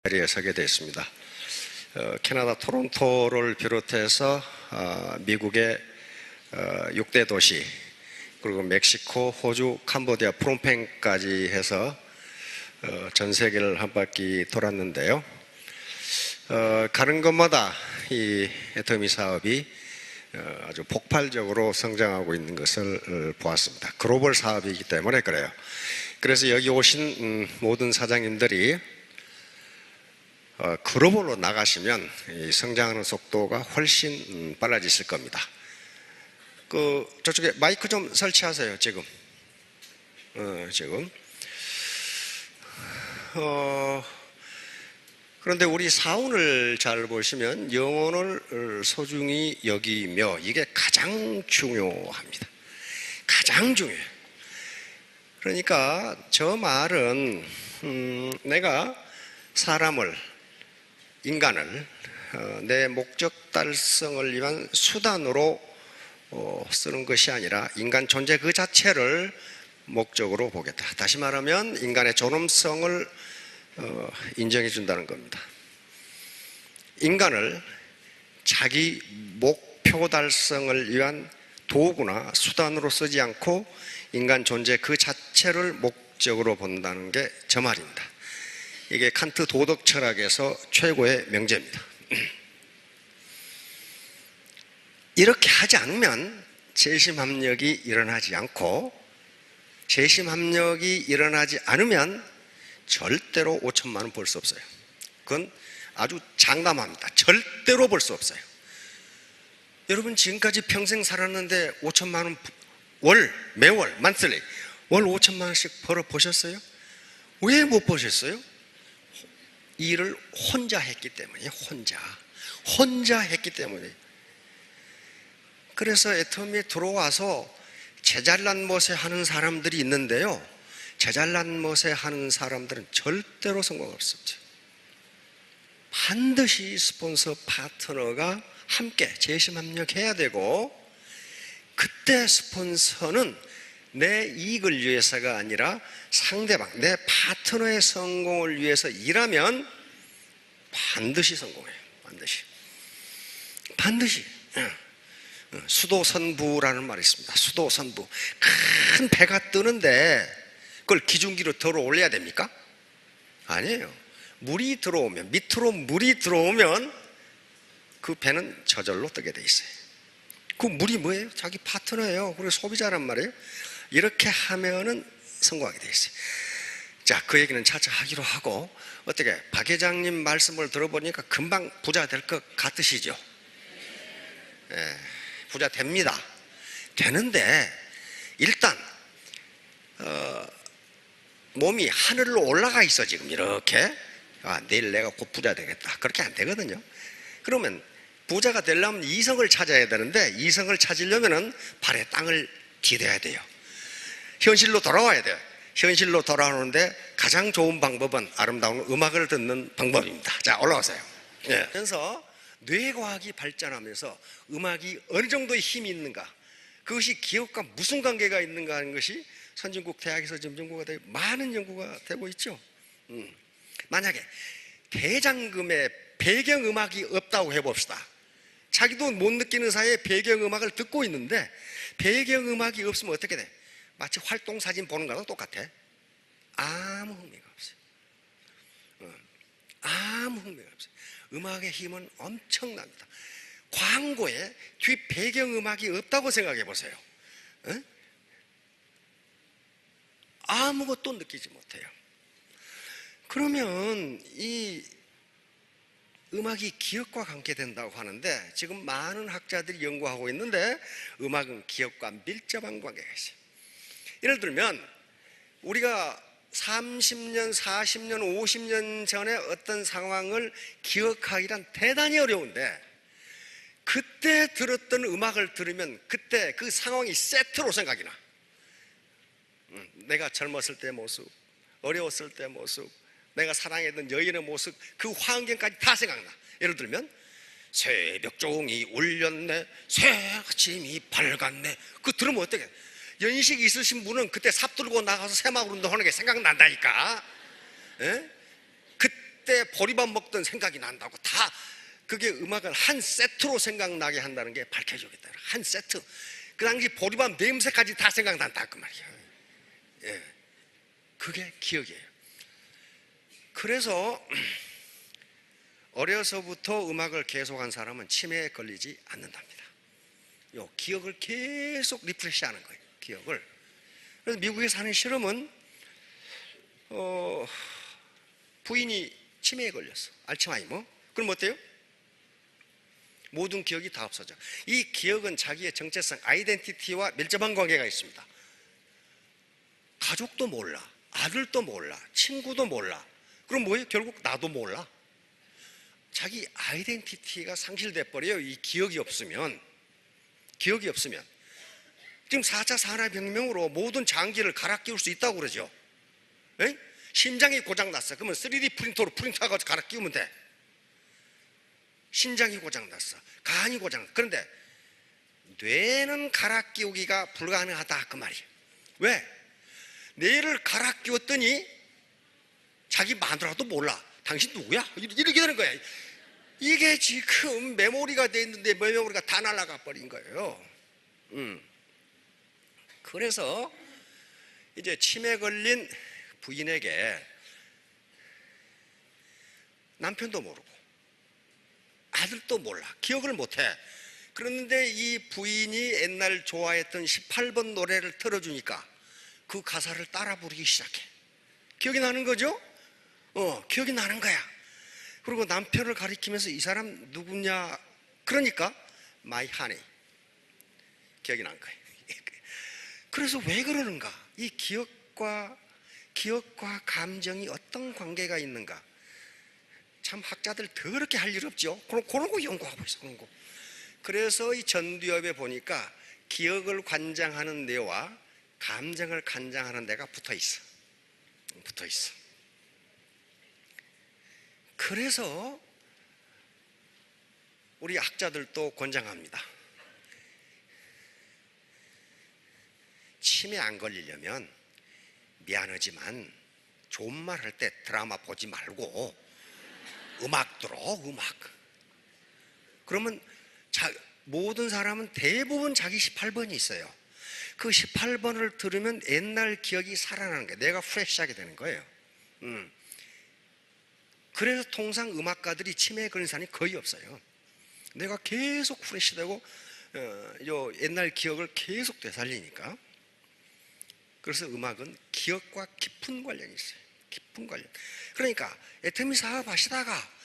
자리에 서게 됐습니다. 캐나다 토론토를 비롯해서 미국의 6대 도시, 그리고 멕시코, 호주, 캄보디아, 프놈펜까지 해서 전 세계를 한 바퀴 돌았는데요. 가는 곳마다 이 애터미 사업이 아주 폭발적으로 성장하고 있는 것을 보았습니다. 글로벌 사업이기 때문에 그래요. 그래서 여기 오신 모든 사장님들이 글로벌로 나가시면 이 성장하는 속도가 훨씬 빨라지실 겁니다. 저쪽에 마이크 좀 설치하세요. 지금 그런데 우리 사운을 잘 보시면 영혼을 소중히 여기며, 이게 가장 중요합니다. 가장 중요해요. 그러니까 저 말은 내가 사람을, 인간을 내 목적 달성을 위한 수단으로 쓰는 것이 아니라 인간 존재 그 자체를 목적으로 보겠다. 다시 말하면 인간의 존엄성을 인정해 준다는 겁니다. 인간을 자기 목표 달성을 위한 도구나 수단으로 쓰지 않고 인간 존재 그 자체를 목적으로 본다는 게 저 말입니다. 이게 칸트 도덕 철학에서 최고의 명제입니다. 이렇게 하지 않으면 재심합력이 일어나지 않고, 재심합력이 일어나지 않으면 절대로 5천만 원 벌 수 없어요. 그건 아주 장담합니다. 절대로 벌 수 없어요. 여러분 지금까지 평생 살았는데 5천만 원 매월 만슬리 월 5천만 원씩 벌어 보셨어요? 왜 못 보셨어요? 일을 혼자 했기 때문이에요. 혼자 했기 때문에. 그래서 애터미에 들어와서 제잘난 못에 하는 사람들이 있는데요, 제잘난 못에 하는 사람들은 절대로 성공 없습니다. 반드시 스폰서 파트너가 함께 재심합력해야 되고, 그때 스폰서는 내 이익을 위해서가 아니라 상대방, 내 파트너의 성공을 위해서 일하면 반드시 성공해요. 반드시. 수도선부라는 말이 있습니다. 수도선부. 큰 배가 뜨는데 그걸 기중기로 들어 올려야 됩니까? 아니에요. 물이 들어오면, 밑으로 물이 들어오면 그 배는 저절로 뜨게 돼 있어요. 그 물이 뭐예요? 자기 파트너예요. 그리고 소비자란 말이에요. 이렇게 하면은 성공하게 돼 있어요. 자, 그 얘기는 차차 하기로 하고, 어떻게 박 회장님 말씀을 들어보니까 금방 부자 될 것 같으시죠? 예, 부자 됩니다. 되는데 일단 몸이 하늘로 올라가 있어. 지금 이렇게 내일 내가 곧 부자 되겠다, 그렇게 안 되거든요. 그러면 부자가 되려면 이성을 찾아야 되는데, 이성을 찾으려면 발에 땅을 디뎌야 돼요. 현실로 돌아와야 돼요. 현실로 돌아오는데 가장 좋은 방법은 아름다운 음악을 듣는 방법입니다. 자, 올라오세요. 예. 그래서 뇌과학이 발전하면서 음악이 어느 정도의 힘이 있는가, 그것이 기업과 무슨 관계가 있는가 하는 것이 선진국 대학에서 지금 연구가 되고 많은 연구가 되고 있죠. 만약에 대장금에 배경음악이 없다고 해봅시다. 자기도 못 느끼는 사이에 배경음악을 듣고 있는데 배경음악이 없으면 어떻게 돼? 마치 활동사진 보는 거랑 똑같아. 아무 흥미가 없어요. 아무 흥미가 없어요. 음악의 힘은 엄청납니다. 광고에 뒤 배경음악이 없다고 생각해 보세요. 아무것도 느끼지 못해요. 그러면 이 음악이 기억과 관계된다고 하는데, 지금 많은 학자들이 연구하고 있는데 음악은 기억과 밀접한 관계가 있어요. 예를 들면 우리가 30년, 40년, 50년 전에 어떤 상황을 기억하기란 대단히 어려운데, 그때 들었던 음악을 들으면 그때 그 상황이 세트로 생각이 나. 내가 젊었을 때 모습, 어려웠을 때 모습, 내가 사랑했던 여인의 모습, 그 환경까지 다 생각나. 예를 들면 새벽종이 울렸네, 새 아침이 밝았네. 그거 들으면 어떻게? 연식 있으신 분은 그때 삽 들고 나가서 새마을 운동하는 게 생각난다니까. 에? 그때 보리밥 먹던 생각이 난다고. 다 그게 음악을 한 세트로 생각나게 한다는 게 밝혀지겠다. 한 세트. 그 당시 보리밥 냄새까지 다 생각난다 그 말이에요. 예, 그게 기억이에요. 그래서 어려서부터 음악을 계속한 사람은 치매에 걸리지 않는답니다. 요 기억을 계속 리프레시하는 거예요. 기억을. 그래서 미국에 사는 실험은 부인이 치매에 걸렸어. 알츠하이머. 그럼 어때요? 모든 기억이 다 없어져. 이 기억은 자기의 정체성, 아이덴티티와 밀접한 관계가 있습니다. 가족도 몰라, 아들도 몰라, 친구도 몰라. 그럼 뭐예요? 결국 나도 몰라. 자기 아이덴티티가 상실돼 버려요. 이 기억이 없으면. 기억이 없으면. 지금 4차 산업혁명으로 모든 장기를 갈아 끼울 수 있다고 그러죠. 에? 심장이 고장났어. 그러면 3D 프린터로 프린터하고 갈아 끼우면 돼. 신장이 고장났어. 간이 고장났어. 그런데 뇌는 갈아 끼우기가 불가능하다 그 말이에요. 왜? 뇌를 갈아 끼웠더니 자기 마누라도 몰라. 당신 누구야? 이렇게 되는 거야. 이게 지금 메모리가 돼 있는데 메모리가 다 날아가 버린 거예요. 그래서 이제 치매 걸린 부인에게 남편도 모르고 아들도 몰라. 기억을 못해. 그런데 이 부인이 옛날 좋아했던 18번 노래를 틀어주니까 그 가사를 따라 부르기 시작해. 기억이 나는 거죠? 기억이 나는 거야. 그리고 남편을 가리키면서 이 사람 누구냐? 그러니까 My honey. 기억이 난 거예요. 그래서 왜 그러는가? 이 기억과 감정이 어떤 관계가 있는가? 참 학자들 더럽게 할 일 없죠. 그런 거 연구하고 있어. 그런 거. 그래서 이 전두엽에 보니까 기억을 관장하는 뇌와 감정을 관장하는 뇌가 붙어 있어. 그래서 우리 학자들도 권장합니다. 치매 안 걸리려면 미안하지만 좋은 말 할 때 드라마 보지 말고 음악 들어. 음악. 그러면 모든 사람은 대부분 자기 18번이 있어요. 그 18번을 들으면 옛날 기억이 살아나는 거예요. 내가 프레시하게 되는 거예요. 그래서 통상 음악가들이 치매에 걸린 사람이 거의 없어요. 내가 계속 프레시되고 옛날 기억을 계속 되살리니까. 그래서 음악은 기억과 깊은 관련이 있어요. 깊은 관련. 그러니까 애터미 사업 하시다가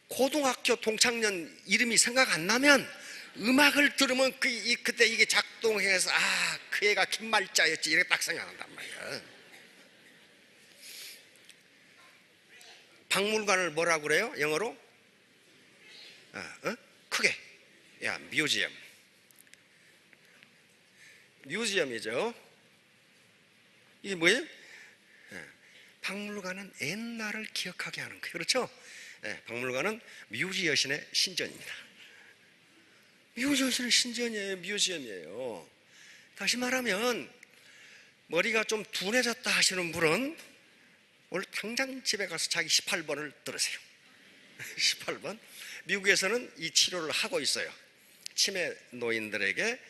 고등학교 동창년 이름이 생각 안 나면 음악을 들으면 그때 이게 작동해서 그 애가 김말자였지 이렇게 딱 생각난단 말이야. 박물관을 뭐라고 그래요? 영어로? 크게. 뮤지엄. 뮤지엄이죠. 이게 뭐예요? 박물관은 옛날을 기억하게 하는 거예요. 그렇죠? 박물관은 뮤지 여신의 신전입니다. 뮤지 여신의 신전이에요. 뮤지엄이에요. 다시 말하면 머리가 좀 둔해졌다 하시는 분은 오늘 당장 집에 가서 자기 18번을 들으세요. 18번. 미국에서는 이 치료를 하고 있어요. 치매 노인들에게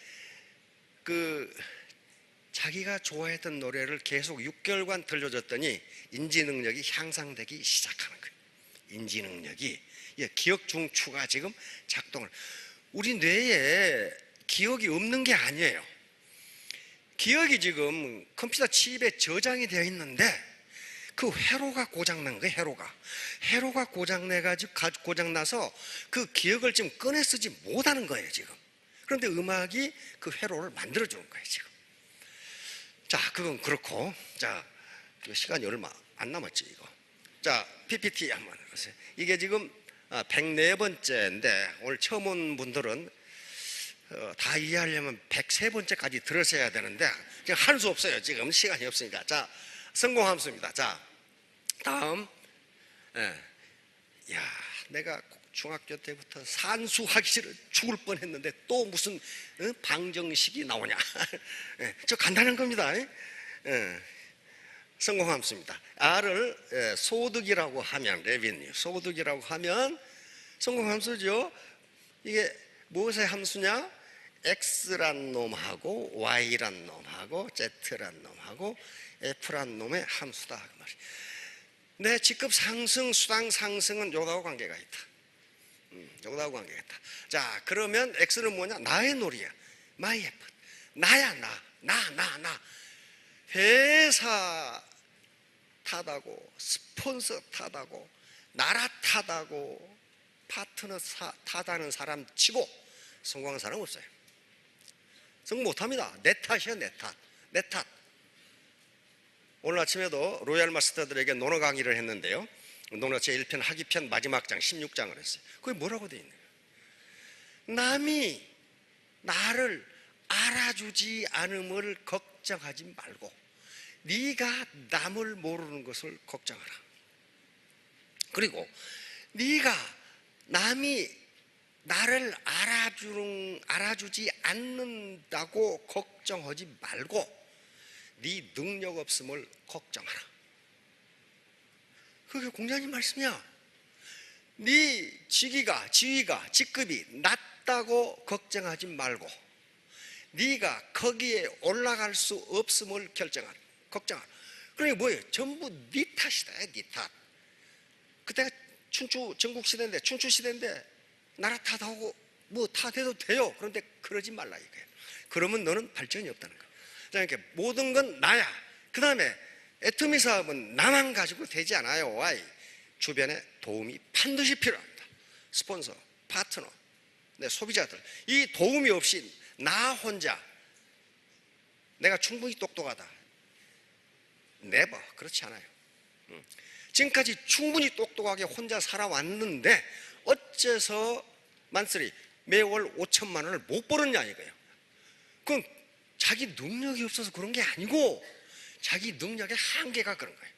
자기가 좋아했던 노래를 계속 6개월간 들려줬더니 인지 능력이 향상되기 시작하는 거예요. 인지 능력이. 기억 중추가 지금 작동을. 우리 뇌에 기억이 없는 게 아니에요. 기억이 지금 컴퓨터 칩에 저장이 되어 있는데 그 회로가 고장난 거예요. 회로가 고장나서 그 기억을 지금 꺼내 쓰지 못하는 거예요 지금. 그런데 음악이 그 회로를 만들어주는 거예요 지금. 자, 그건 그렇고. 자, 시간이 얼마 안 남았지 이거. 자, PPT 한번 해보세요. 이게 지금 104번째인데 오늘 처음 온 분들은 다 이해하려면 103번째까지 들으셔야 되는데 그냥 할 수 없어요. 지금 시간이 없으니까. 자, 성공함수입니다. 자, 다음. 내가 중학교 때부터 산수하기 싫어 죽을 뻔했는데 또 무슨 방정식이 나오냐. 저 간단한 겁니다. 성공함수입니다. R을 소득이라고 하면 revenue, 소득이라고 하면 성공함수죠. 이게 무엇의 함수냐? X란 놈하고 Y란 놈하고 Z란 놈하고 F란 놈의 함수다 그 말이에요. 내 직급 상승, 수당 상승은 요거하고 관계가 있다. 요거하고 관계가 있다. 자, 그러면 X는 뭐냐? 나의 놀이야. My effort. 나야, 나. 회사 탓하고, 스폰서 탓하고, 나라 탓하고, 파트너 탓하는 사람 치고 성공한 사람 없어요. 성공 못합니다. 내 탓이야, 내 탓. 오늘 아침에도 로얄 마스터들에게 논어 강의를 했는데요. 논어 제1편 하기편 마지막 장 16장을 했어요. 그게 뭐라고 되어 있는 거예요? 남이 나를 알아주지 않음을 걱정하지 말고 네가 남을 모르는 것을 걱정하라. 그리고 네가 남이 나를 알아주지 않는다고 걱정하지 말고 네 능력 없음을 걱정하라. 그게 공자님 말씀이야. 네 지위가 직급이 낮다고 걱정하지 말고 네가 거기에 올라갈 수 없음을 걱정하라. 그러니까 뭐예요? 전부 네 탓이다. 네 탓. 그때가 춘추 전국시대인데 춘추시대인데 나라 탓하고 뭐 탓해도 돼요. 그런데 그러지 말라 이거예요. 그러면 너는 발전이 없다는 거예요. 그러니까 모든 건 나야. 그 다음에 애터미 사업은 나만 가지고 되지 않아요. Why? 주변에 도움이 반드시 필요합니다. 스폰서, 파트너, 소비자들. 이 도움이 없이 나 혼자 내가 충분히 똑똑하다. never. 그렇지 않아요. 지금까지 충분히 똑똑하게 혼자 살아왔는데 어째서 만쓰리 매월 5천만 원을 못 벌었냐 이거예요. 그건 자기 능력이 없어서 그런 게 아니고 자기 능력의 한계가 그런 거예요.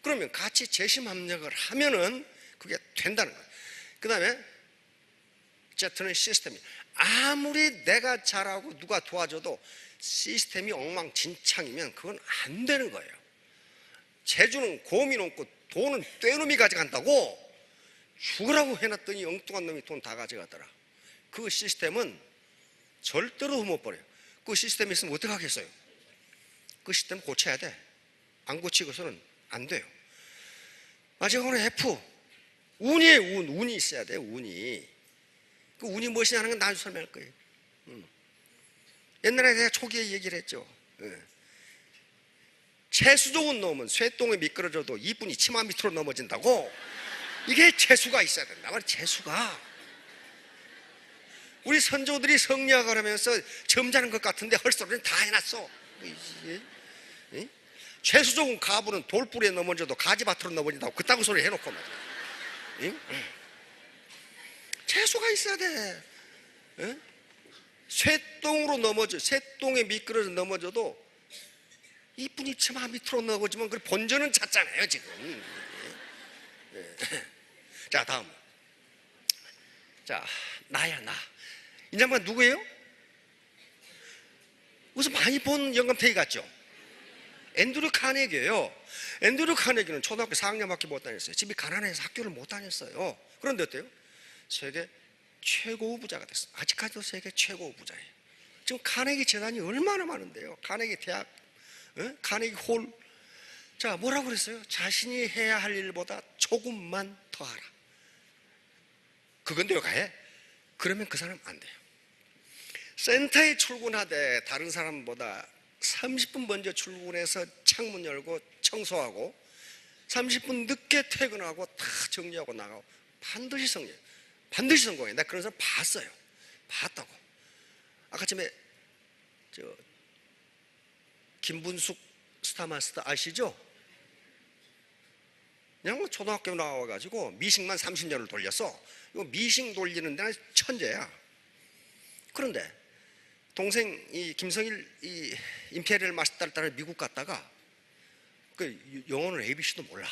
그러면 같이 재심합력을 하면은 그게 된다는 거예요. 그 다음에 Z는 시스템이 아무리 내가 잘하고 누가 도와줘도 시스템이 엉망진창이면 그건 안 되는 거예요. 재주는 곰이 넘고 돈은 떼놈이 가져간다고 죽으라고 해놨더니 엉뚱한 놈이 돈 다 가져가더라. 그 시스템은 절대로 못 버려요. 그 시스템이 있으면 어떻게 하겠어요? 그 시스템 고쳐야 돼. 안 고치고서는 안 돼요. 마지막으로 F. 운이에요. 운이 있어야 돼요. 운이. 그 운이 무엇이냐 하는 건 나중에 설명할 거예요. 옛날에 내가 초기에 얘기를 했죠. 재수 좋은 놈은 쇠똥에 미끄러져도 이분이 치마 밑으로 넘어진다고. 이게 재수가 있어야 된다 말이야. 재수가. 우리 선조들이 성리학을 하면서 점잖은 것 같은데 헐소리는 다 해놨어. 재수 좋은 가부는 돌뿌리에 넘어져도 가지밭으로 넘어진다고 그따구 소리 해놓고 말이야. 재수가 있어야 돼. 쇠똥에 미끄러져 넘어져도 이분이 치마 밑으로 넘어지면 그 본전은 찼잖아요 지금. 자, 다음. 자, 나야 나. 이 양반 누구예요? 무슨 많이 본 영감탱이 같죠? 앤드류 카네기예요. 앤드류 카네기는 초등학교 4학년밖에 못 다녔어요. 집이 가난해서 학교를 못 다녔어요. 그런데 어때요? 세계 최고 부자가 됐어요. 아직까지도 세계 최고 부자예요. 지금 카네기 재단이 얼마나 많은데요. 카네기 대학, 카네기 홀. 자, 뭐라고 그랬어요? 자신이 해야 할 일보다 조금만 더 하라. 그건데요, 가해? 그러면 그 사람 안 돼요. 센터에 출근하되 다른 사람보다 30분 먼저 출근해서 창문 열고 청소하고 30분 늦게 퇴근하고 다 정리하고 나가고 반드시 성공해요. 내가 그런 사람 봤다고. 아까 전에 김분숙 스타마스터 아시죠? 그냥 초등학교 나와가지고 미싱만 30년을 돌렸어. 이거 미싱 돌리는 데는 천재야. 그런데 동생 이 김성일 이 임페리얼 마스터를 따라 미국 갔다가 그 영어는 ABC도 몰라.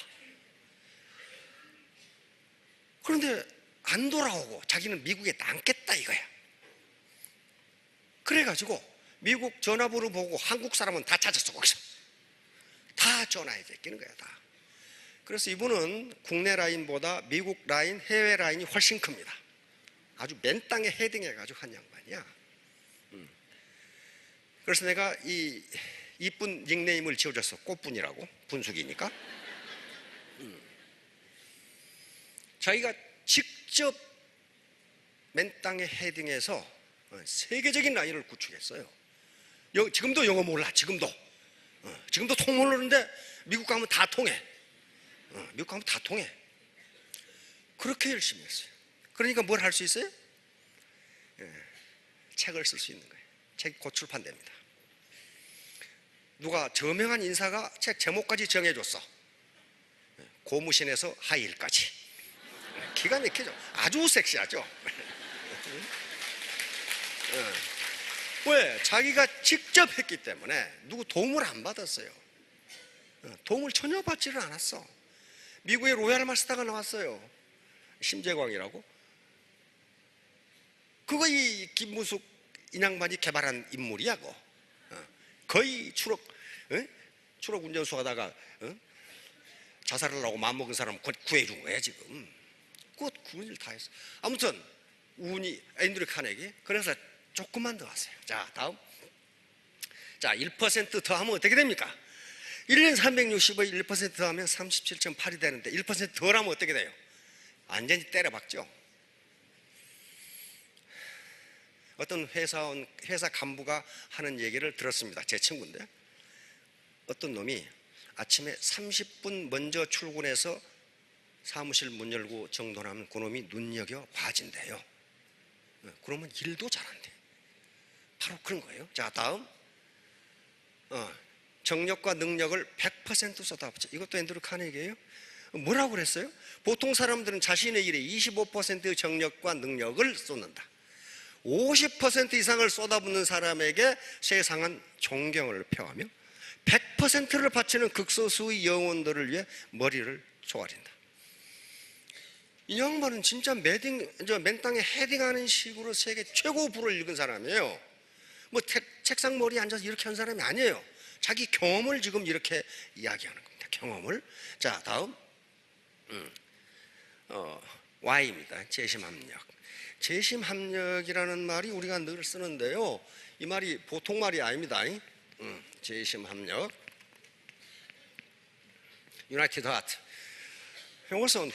그런데 안 돌아오고 자기는 미국에 남겠다 이거야. 그래가지고 미국 전화번호 보고 한국 사람은 다 찾았어. 거기서 다 전화에 제끼는 거야, 다. 그래서 이분은 국내 라인보다 미국 라인, 해외 라인이 훨씬 큽니다. 아주 맨 땅에 헤딩해가지고 한 양반이야. 그래서 내가 이 이쁜 닉네임을 지어줬어. 꽃분이라고. 분수기니까. 자기가 직접 맨 땅에 헤딩해서 세계적인 라인을 구축했어요. 지금도 영어 몰라. 지금도 통 모르는데 미국 가면 다 통해. 미국 가면 다 통해. 그렇게 열심히 했어요. 그러니까 뭘 할 수 있어요? 책을 쓸 수 있는 거예요. 책이 곧 출판됩니다. 누가 저명한 인사가 책 제목까지 정해줬어. 고무신에서 하이힐까지. 기가 막히죠. 아주 섹시하죠. 왜? 자기가 직접 했기 때문에 누구 도움을 안 받았어요. 도움을 전혀 받지를 않았어. 미국의 로얄 마스터가 나왔어요. 심재광이라고. 그거 이 김무숙 인양반이 개발한 인물이야. 그거. 거의 추록 운전수 하다가 자살을 하고 마음먹은 사람 구해준 거야 지금. 그것 구원을 다 했어. 아무튼 운이 앤드류 카네기. 그래서 조금만 더 하세요. 자, 다음. 자, 1% 더 하면 어떻게 됩니까? 1년 365일 1% 더 하면 37.8이 되는데 1% 덜 하면 어떻게 돼요? 완전히 때려박죠. 어떤 회사 간부가 하는 얘기를 들었습니다. 제 친구인데 어떤 놈이 아침에 30분 먼저 출근해서 사무실 문 열고 정돈하면 그놈이 눈여겨 봐진대요. 그러면 일도 잘한대. 바로 그런 거예요. 자, 다음. 정력과 능력을 100% 쏟아붓자. 이것도 앤드류 카네기예요. 뭐라고 그랬어요? 보통 사람들은 자신의 일에 25%의 정력과 능력을 쏟는다. 50% 이상을 쏟아붓는 사람에게 세상은 존경을 표하며 100%를 바치는 극소수의 영혼들을 위해 머리를 조아린다. 이 양반은 진짜 맨 땅에 헤딩하는 식으로 세계 최고 부를 읽은 사람이에요. 뭐 책상 머리에 앉아서 이렇게 한 사람이 아니에요. 자기 경험을 지금 이렇게 이야기하는 겁니다. 경험을. 자, 다음. Y입니다. 재심합력. 재심합력이라는 말이 우리가 늘 쓰는데요. 이 말이 보통 말이 아닙니다. 재심합력. 유나이티드 하트. 이것은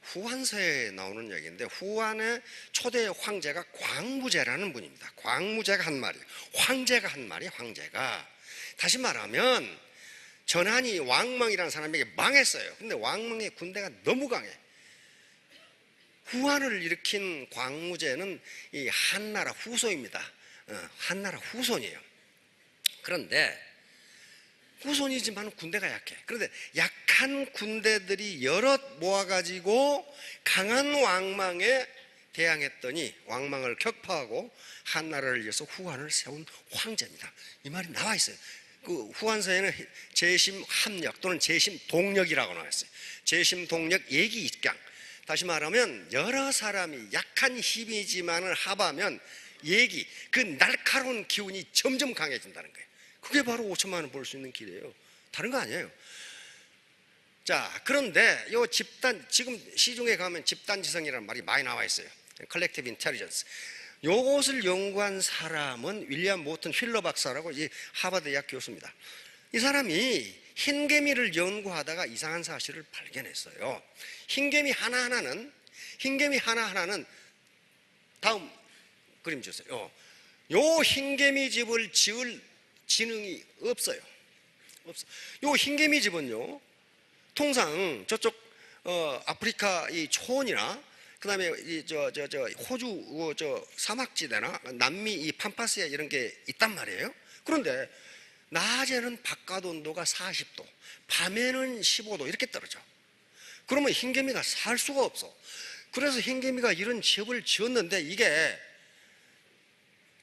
후한서에 나오는 얘기인데 후한의 초대 황제가 광무제라는 분입니다. 광무제가 한 말이에요. 황제가 한 말이 황제가. 다시 말하면 전한이 왕망이라는 사람에게 망했어요. 근데 왕망의 군대가 너무 강해. 후한을 일으킨 광무제는 이 한나라 후손입니다. 한나라 후손이에요. 그런데 후손이지만 군대가 약해. 그런데 약한 군대들이 여럿 모아가지고 강한 왕망에 대항했더니 왕망을 격파하고 한나라를 위해서 후한을 세운 황제입니다. 이 말이 나와 있어요. 그 후한서에는 재심합력 또는 재심동력이라고 나와 있어요. 재심동력 예기입강. 다시 말하면 여러 사람이 약한 힘이지만을 합하면 그 날카로운 기운이 점점 강해진다는 거예요. 그게 바로 5천만 원 벌 수 있는 길이에요. 다른 거 아니에요. 자, 그런데 요 집단, 지금 시중에 가면 집단지성이라는 말이 많이 나와 있어요. Collective Intelligence. 요것을 연구한 사람은 윌리엄 모튼 휠러 박사라고 이 하버드 대학 교수입니다. 이 사람이 흰개미를 연구하다가 이상한 사실을 발견했어요. 흰개미 하나하나는 다음 그림 주세요. 요 흰개미 집을 지을 지능이 없어요. 요 흰개미 집은요, 통상 저쪽 아프리카 이 초원이나 그다음에 호주 사막지대나 남미 이 팜파스에 이런 게 있단 말이에요. 그런데 낮에는 바깥 온도가 40도, 밤에는 15도 이렇게 떨어져. 그러면 흰개미가 살 수가 없어. 그래서 흰개미가 이런 집을 지었는데 이게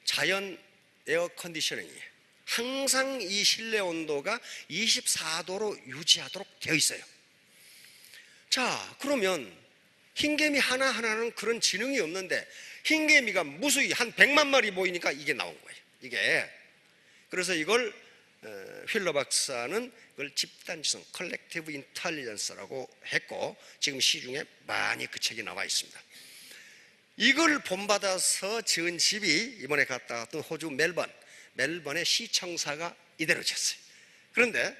자연 에어 컨디셔닝이에요. 항상 이 실내 온도가 24도로 유지하도록 되어 있어요. 자, 그러면 흰개미 하나하나는 그런 지능이 없는데 흰개미가 무수히 한 100만 마리 모이니까 이게 나온 거예요. 이게. 그래서 이걸 휠러 박사는 그걸 집단지성 컬렉티브 인텔리전스라고 했고 지금 시중에 많이 그 책이 나와 있습니다. 이걸 본받아서 지은 집이 이번에 갔다 왔던 호주 멜번의 시청사가 이대로 졌어요. 그런데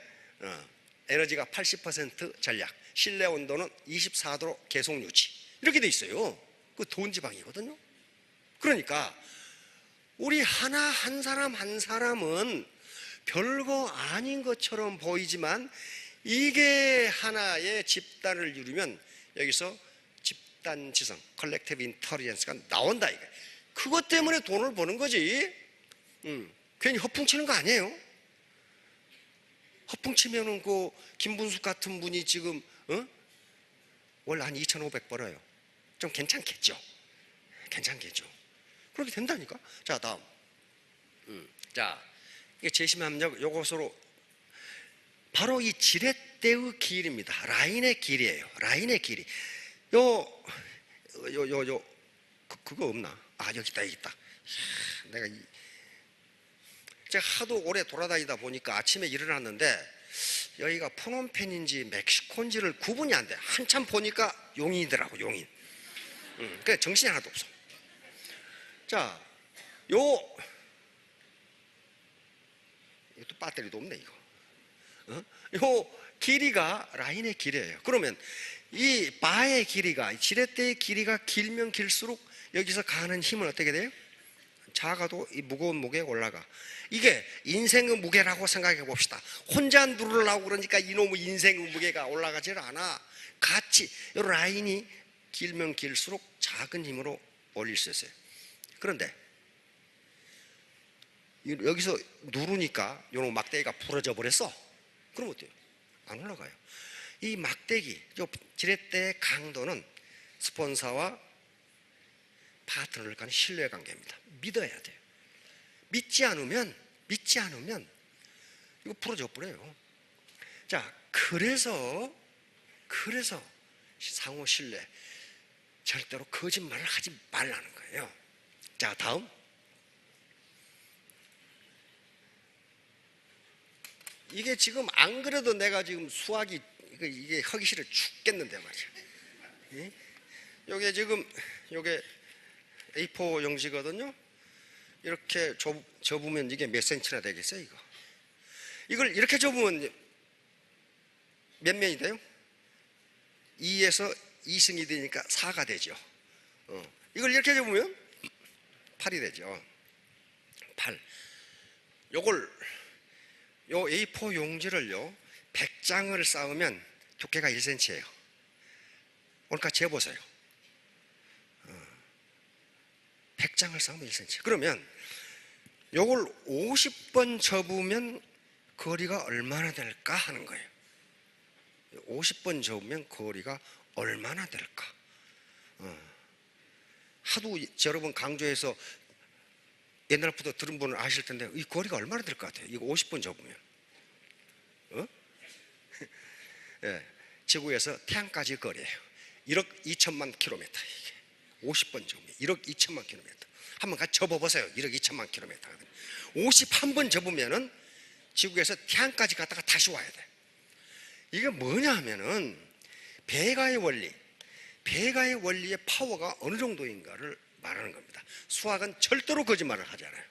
에너지가 80% 전략, 실내 온도는 24도로 계속 유지 이렇게 돼 있어요. 그 더운 지방이거든요. 그러니까 우리 한 사람 한 사람은 별거 아닌 것처럼 보이지만 이게 하나의 집단을 이루면 여기서 집단지성 컬렉티브 인텔리전스가 나온다 이거예요. 그것 때문에 돈을 버는 거지. 괜히 허풍치는 거 아니에요. 허풍치면은 그 김분숙 같은 분이 지금 월 한 2,500 벌어요. 좀 괜찮겠죠. 그렇게 된다니까. 자, 다음. 자, 이게 제10함력 요것으로 바로 이 지렛대의 길입니다. 라인의 길이에요. 라인의 길이. 그거 없나? 아, 여기 있다. 제가 하도 오래 돌아다니다 보니까 아침에 일어났는데 여기가 푸놈펜인지 멕시코인지를 구분이 안 돼. 한참 보니까 용인이더라고, 용인. 그래 정신이 하나도 없어. 자, 이것도 배터리도 없네 이거. 요 길이가 라인의 길이에요. 그러면 이 바의 길이가, 지렛대의 길이가 길면 길수록 여기서 가는 힘은 어떻게 돼요? 작아도 이 무거운 무게가 올라가. 이게 인생의 무게라고 생각해 봅시다. 혼자 누르려고 그러니까 이놈의 인생의 무게가 올라가질 않아. 같이 이 라인이 길면 길수록 작은 힘으로 올릴 수 있어요. 그런데 여기서 누르니까 이놈의 막대기가 부러져 버렸어. 그럼 어때요? 안 올라가요. 이 막대기, 지렛대의 강도는 스폰서와 파트너를 간의 신뢰관계입니다. 믿어야 돼요. 믿지 않으면 이거 부러져 버려요. 자, 그래서 상호 신뢰, 절대로 거짓말을 하지 말라는 거예요. 자, 다음. 이게 지금 안 그래도 내가 지금 수학이 이게 하기 싫어 죽겠는데 말이야. 요게 지금 요게 A4 용지거든요. 이렇게 접으면 이게 몇 센치나 되겠어요, 이거? 이걸 이렇게 접으면 몇 면이 돼요? 2에서 2승이 되니까 4가 되죠. 이걸 이렇게 접으면 8이 되죠. 8. 요 A4 용지를요 100장을 쌓으면 두께가 1cm예요. 그러니까 재보세요. 100장을 쌓으면 1cm. 그러면 요걸 50번 접으면 거리가 얼마나 될까 하는 거예요. 50번 접으면 거리가 얼마나 될까? 하도 여러분 강조해서 옛날부터 들은 분은 아실 텐데 이 거리가 얼마나 될 것 같아요? 이거 50번 접으면 네, 지구에서 태양까지 거리예요. 1억 2천만 킬로미터. 이게 50번 접으면 1억 2천만 킬로미터. 한번 같이 접어보세요. 1억 2천만 킬로미터. 51번 접으면은 지구에서 태양까지 갔다가 다시 와야 돼. 이게 뭐냐 하면은 배가의 원리의 파워가 어느 정도인가를 말하는 겁니다. 수학은 절대로 거짓말을 하지 않아요.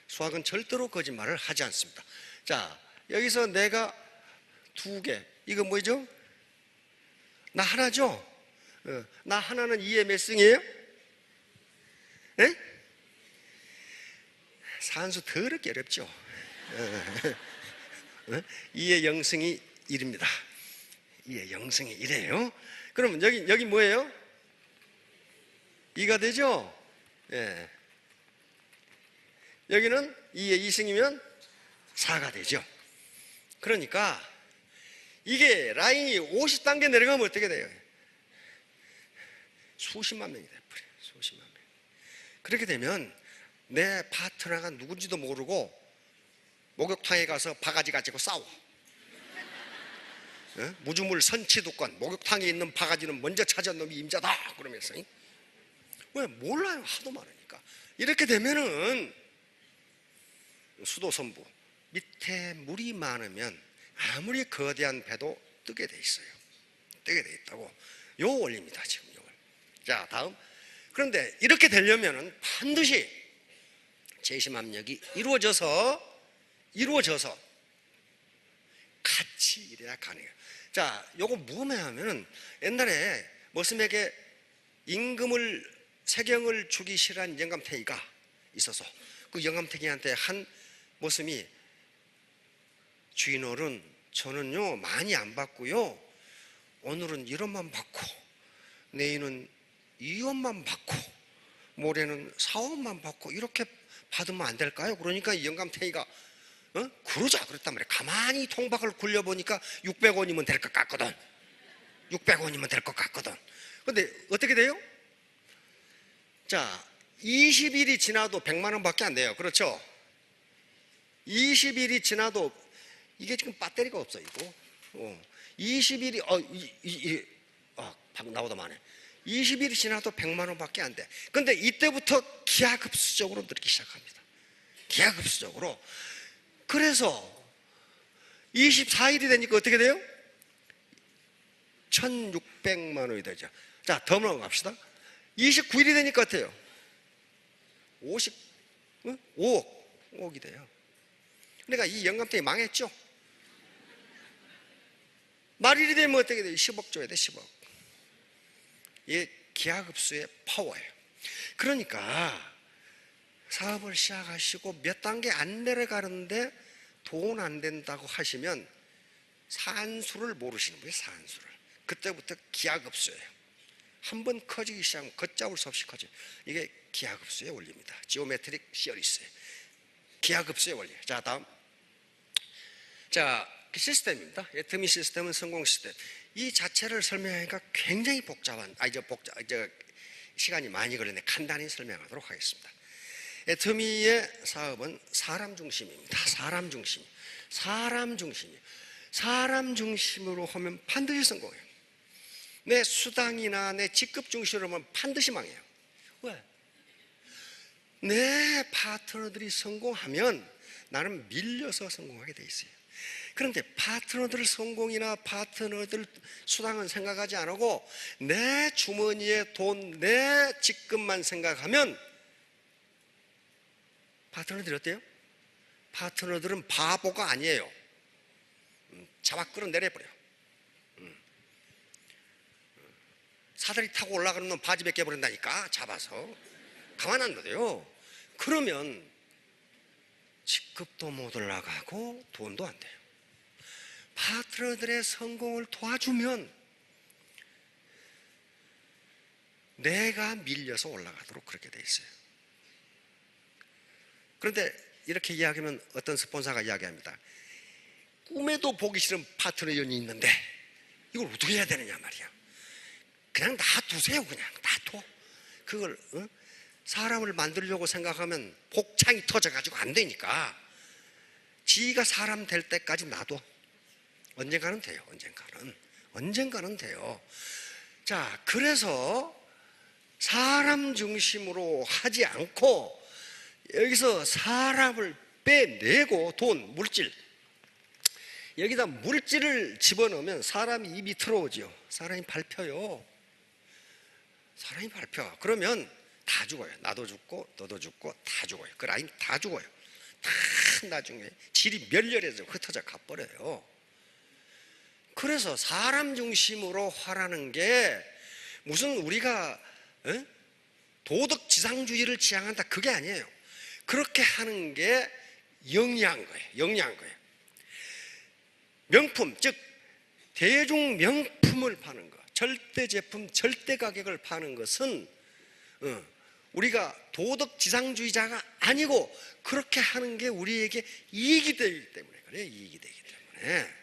수학은 절대로 거짓말을 하지 않습니다. 자, 여기서 내가 2개, 이거 뭐죠? 나 하나죠? 나 하나는 2의 몇 승이에요? 네? 산수 더럽게 어렵죠? 2의 0승이 1입니다. 2의 0승이 1이에요. 그러면 여기 뭐예요? 2가 되죠? 예. 여기는 2의 2승이면 4가 되죠. 그러니까 이게 라인이 50단계 내려가면 어떻게 돼요? 수십만 명이 돼버려요. 수십만 명. 그렇게 되면 내 파트너가 누군지도 모르고 목욕탕에 가서 바가지 가지고 싸워. 무주물 선치도권, 목욕탕에 있는 바가지는 먼저 찾은 놈이 임자다 그러면서. 왜? 몰라요. 하도 많으니까. 이렇게 되면은 수도선부, 밑에 물이 많으면 아무리 거대한 배도 뜨게 돼 있어요. 뜨게 돼 있다고. 요 원리입니다, 지금 이걸. 자, 다음. 그런데 이렇게 되려면은 반드시 제심압력이 이루어져서 같이 이래야 가능해요. 자, 요거 뭐냐 하면은 옛날에 머슴에게 임금을 세경을 주기 싫어한 영감탱이가 있어서 그 영감탱이한테 한 머슴이 주인어른, 저는요 많이 안 받고요, 오늘은 1원만 받고 내일은 2원만 받고 모레는 4원만 받고 이렇게 받으면 안 될까요? 그러니까 이 영감탱이가 그러자 그랬단 말이에요. 가만히 통박을 굴려보니까 600원이면 될 것 같거든. 600원이면 될 것 같거든. 근데 어떻게 돼요? 자, 20일이 지나도 100만 원밖에 안 돼요. 그렇죠? 20일이 지나도 이게 지금 배터리가 없어 이거. 20일이 방금 나오다 마네. 20일이 지나도 100만 원밖에 안 돼. 근데 이때부터 기하급수적으로 늘기 시작합니다. 기하급수적으로. 그래서 24일이 되니까 어떻게 돼요? 1600만 원이 되죠. 자, 더 넘어갑시다. 29일이 되니까 어때요? 5억이 돼요. 그러니까 이 영감탱이 망했죠. 말일이 되면 어떻게 돼요? 10억 줘야 돼, 10억. 이게 기하급수의 파워예요. 그러니까 사업을 시작하시고 몇 단계 안 내려가는데 돈 안 된다고 하시면 산수를 모르시는 거예요. 산수를. 그때부터 기하급수예요. 한번 커지기 시작하면 걷잡을 수 없이 커져요. 이게 기하급수의 원리입니다. 지오메트릭 시어리스예요. 기하급수의 원리. 자, 다음. 자, 시스템입니다. 애터미 시스템은 성공 시스템. 이 자체를 설명하니까 굉장히 복잡한, 시간이 많이 걸리는데 간단히 설명하도록 하겠습니다. 애터미의 사업은 사람 중심입니다. 사람 중심. 사람 중심으로 하면 반드시 성공해요. 내 수당이나 내 직급 중심으로 하면 반드시 망해요. 왜? 내 파트너들이 성공하면 나는 밀려서 성공하게 돼 있어요. 그런데 파트너들 성공이나 파트너들 수당은 생각하지 안 하고 내 주머니에 돈, 내 직급만 생각하면 파트너들이 어때요? 파트너들은 바보가 아니에요. 잡아 끌어내려버려. 사다리 타고 올라가는 놈 바지 벗겨버린다니까, 잡아서. 가만 안 둬요. 그러면 직급도 못 올라가고 돈도 안 돼요. 파트너들의 성공을 도와주면 내가 밀려서 올라가도록 그렇게 돼 있어요. 그런데 이렇게 이야기하면 어떤 스폰서가 이야기합니다. 꿈에도 보기 싫은 파트너 연이 있는데 이걸 어떻게 해야 되느냐 말이야. 그냥 놔두세요. 그냥 놔둬. 그걸 사람을 만들려고 생각하면 복창이 터져가지고 안 되니까 지가 사람 될 때까지 놔둬. 언젠가는 돼요. 언젠가는 돼요. 자, 그래서 사람 중심으로 하지 않고 여기서 사람을 빼내고 돈, 물질, 여기다 물질을 집어넣으면 사람이 입이 틀어오죠. 사람이 밟혀요. 그러면 다 죽어요. 나도 죽고 너도 죽고 다 죽어요. 그 라인 다 죽어요. 다 나중에 질이 멸렬해져 흩어져 가버려요. 그래서 사람 중심으로 하라는 게 무슨 우리가 도덕 지상주의를 지향한다 그게 아니에요. 그렇게 하는 게 영리한 거예요. 명품, 즉 대중 명품을 파는 것, 절대 제품, 절대 가격을 파는 것은 우리가 도덕 지상주의자가 아니고 그렇게 하는 게 우리에게 이익이 되기 때문에 그래요. 이익이 되기 때문에.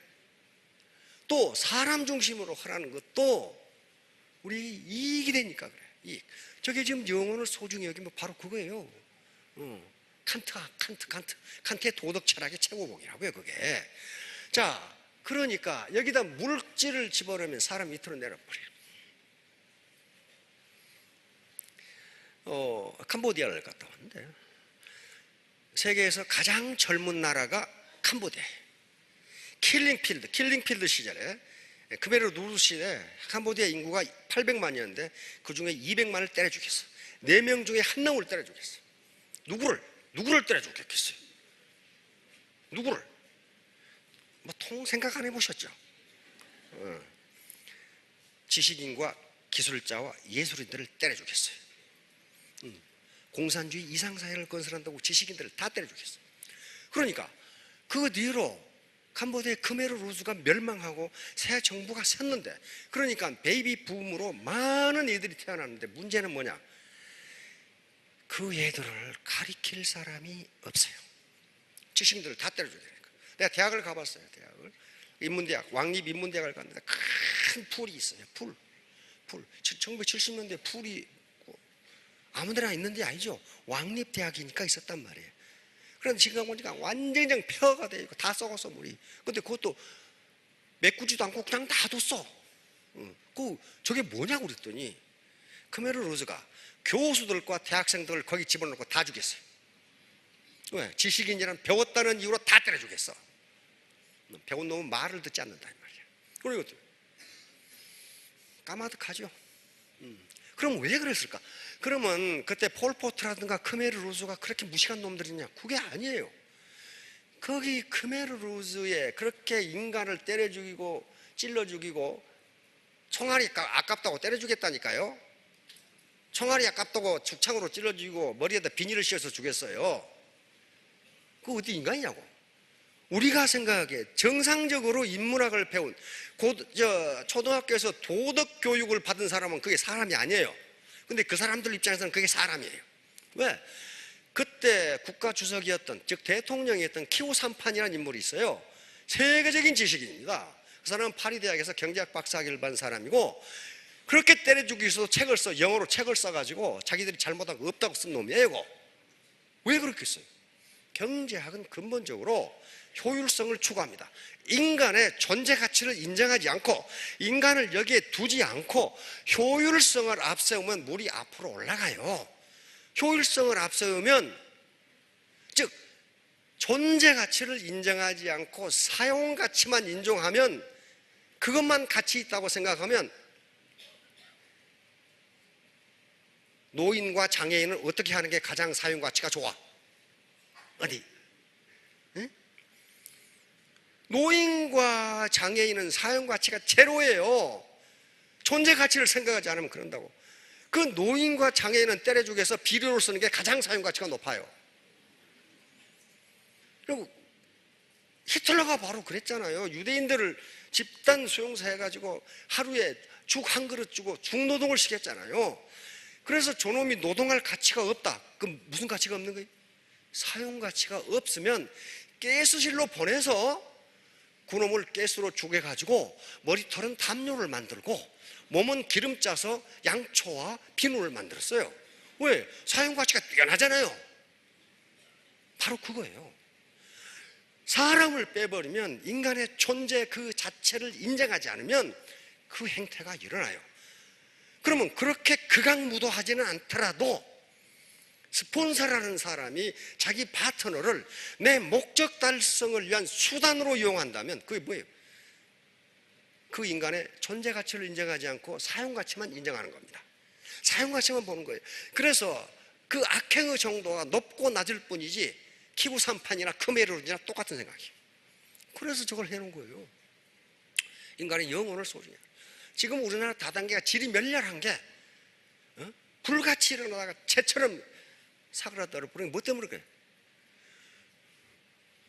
또 사람 중심으로 하라는 것도 우리 이익이 되니까 그래요. 이익. 저게 지금 영혼을 소중히 여기면 바로 그거예요. 칸트의 도덕 철학의 최고봉이라고요, 그게. 자, 그러니까 여기다 물질을 집어넣으면 사람 밑으로 내려버려요. 캄보디아를 갔다 왔는데 세계에서 가장 젊은 나라가 캄보디아 킬링필드 시절에 크메르 루즈 시대에 캄보디아 인구가 800만이었는데 그 중에 200만을 때려 죽였어. 4명 중에 1명을 때려 죽였어. 누구를 때려 죽였겠어요? 누구를? 뭐 통 생각 안 해보셨죠? 지식인과 기술자와 예술인들을 때려 죽였어요. 공산주의 이상사회를 건설한다고 지식인들을 다 때려 죽였어요. 그러니까 그 뒤로 캄보디아의 크메르 루즈가 멸망하고 새 정부가 섰는데, 그러니까 베이비 붐으로 많은 애들이 태어났는데 문제는 뭐냐? 그 애들을 가리킬 사람이 없어요. 지식인들을 다 때려줘야 되니까. 내가 대학을 가봤어요. 대학을 인문대학, 왕립인문대학을 갔는데 큰 풀이 있어요. 풀 1970년대 풀이 아무데나 있는 데 아니죠. 왕립대학이니까 있었단 말이에요. 그런데 지금 보니까 완전히 그냥 폐허가 되어 있고 다 썩었어, 물이. 근데 그것도 메꾸지도 않고 그냥 놔뒀어. 저게 뭐냐고 그랬더니 크메르 루즈가 교수들과 대학생들을 거기 집어넣고 다 죽였어요. 왜? 지식인이란 배웠다는 이유로 다 때려 죽였어. 배운 놈은 말을 듣지 않는다 이 말이야. 그리고 까마득하죠. 그럼 왜 그랬을까? 그러면 그때 폴포트라든가 크메르 루즈가 그렇게 무식한 놈들이냐? 그게 아니에요. 거기 크메르 루즈에 그렇게 인간을 때려 죽이고 찔러 죽이고, 총알이 아깝다고 때려 죽였다니까요. 총알이 아깝다고 죽창으로 찔러 죽이고 머리에다 비닐을 씌워서 죽였어요. 그거 어디 인간이냐고. 우리가 생각하기에 정상적으로 인문학을 배운 초등학교에서 도덕 교육을 받은 사람은 그게 사람이 아니에요. 근데 그 사람들 입장에서는 그게 사람이에요. 왜? 그때 국가 주석이었던, 즉 대통령이었던 키오삼판이라는 인물이 있어요. 세계적인 지식인입니다. 그 사람은 파리 대학에서 경제학 박사학위를 받은 사람이고, 그렇게 때려 죽이기 위해서 영어로 책을 써가지고 자기들이 잘못한 거 없다고 쓴 놈이에요. 왜 그렇게 써요? 경제학은 근본적으로 효율성을 추구합니다. 인간의 존재 가치를 인정하지 않고 인간을 여기에 두지 않고 효율성을 앞세우면 물이 앞으로 올라가요. 효율성을 앞세우면, 즉 존재 가치를 인정하지 않고 사용 가치만 인정하면, 그것만 가치 있다고 생각하면 노인과 장애인을 어떻게 하는 게 가장 사용 가치가 좋아? 어디? 응? 노인과 장애인은 사용 가치가 제로예요. 존재 가치를 생각하지 않으면 그런다고. 그 노인과 장애인은 때려 죽여서 비료로 쓰는 게 가장 사용 가치가 높아요. 그리고 히틀러가 바로 그랬잖아요. 유대인들을 집단 수용사 해가지고 하루에 죽 한 그릇 주고 중노동을 시켰잖아요. 그래서 저놈이 노동할 가치가 없다. 그럼 무슨 가치가 없는 거예요? 사용 가치가 없으면 가스실로 보내서 그놈을 가스로 죽여가지고 머리털은 담요를 만들고 몸은 기름 짜서 양초와 비누를 만들었어요. 왜? 사용 가치가 뛰어나잖아요. 바로 그거예요. 사람을 빼버리면, 인간의 존재 그 자체를 인정하지 않으면 그 행태가 일어나요. 그러면 그렇게 극악무도하지는 않더라도 스폰서라는 사람이 자기 파트너를 내 목적 달성을 위한 수단으로 이용한다면 그게 뭐예요? 그 인간의 존재 가치를 인정하지 않고 사용 가치만 인정하는 겁니다. 사용 가치만 보는 거예요. 그래서 그 악행의 정도가 높고 낮을 뿐이지 키부산판이나 크메르루즈나 똑같은 생각이에요. 그래서 저걸 해놓은 거예요. 인간의 영혼을 소중히. 지금 우리나라 다단계가 질이 멸렬한 게 불같이 일어나다가 채처럼 사그라들어 버리는 뭐 때문에 그래요?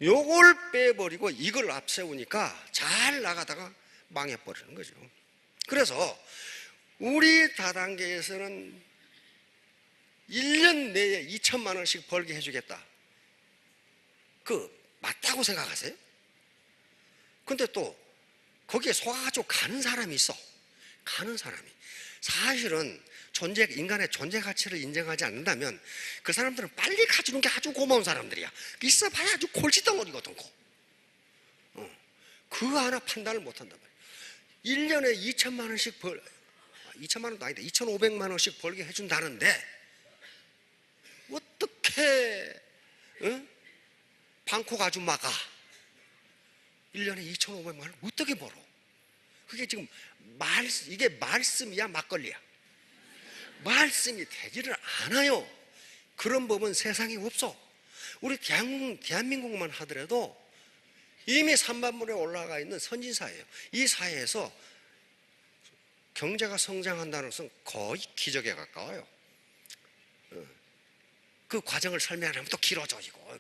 요걸 빼버리고 이걸 앞세우니까 잘 나가다가 망해버리는 거죠. 그래서 우리 다단계에서는 1년 내에 2천만 원씩 벌게 해주겠다. 맞다고 생각하세요? 근데 또 거기에 속아가지고 가는 사람이 있어. 가는 사람이. 사실은 인간의 존재 가치를 인정하지 않는다면 그 사람들은 빨리 가주는 게 아주 고마운 사람들이야. 있어봐야 아주 골칫덩어리거든. 그거 하나 판단을 못한단 말이야. 1년에 2천만 원씩 2천만 원도 아니다. 2,500만 원씩 벌게 해준다는데 어떻게 방콕 아줌마가 1년에 2,500만 원을 어떻게 벌어? 그게 지금 이게 말씀이야 막걸리야? 말씀이 되지를 않아요. 그런 법은 세상에 없어. 우리 대한민국만 하더라도 이미 3반물에 올라가 있는 선진사회예요. 이 사회에서 경제가 성장한다는 것은 거의 기적에 가까워요. 그 과정을 설명하면 또 길어져지고,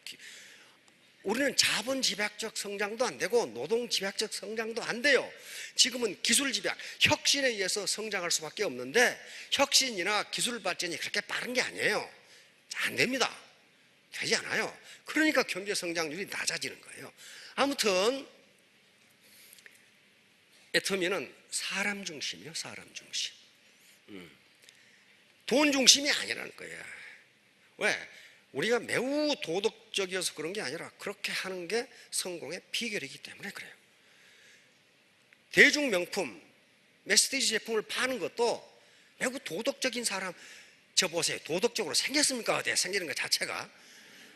우리는 자본 집약적 성장도 안 되고 노동 집약적 성장도 안 돼요. 지금은 기술 집약, 혁신에 의해서 성장할 수밖에 없는데 혁신이나 기술 발전이 그렇게 빠른 게 아니에요. 안 됩니다. 되지 않아요. 그러니까 경제 성장률이 낮아지는 거예요. 아무튼 애터미는 사람 중심이요, 사람 중심. 돈 중심이 아니라는 거예요. 왜? 우리가 매우 도덕적이어서 그런 게 아니라 그렇게 하는 게 성공의 비결이기 때문에 그래요. 대중 명품, 메시지 제품을 파는 것도 매우 도덕적인 사람, 저 보세요. 도덕적으로 생겼습니까? 어때? 생기는 것 자체가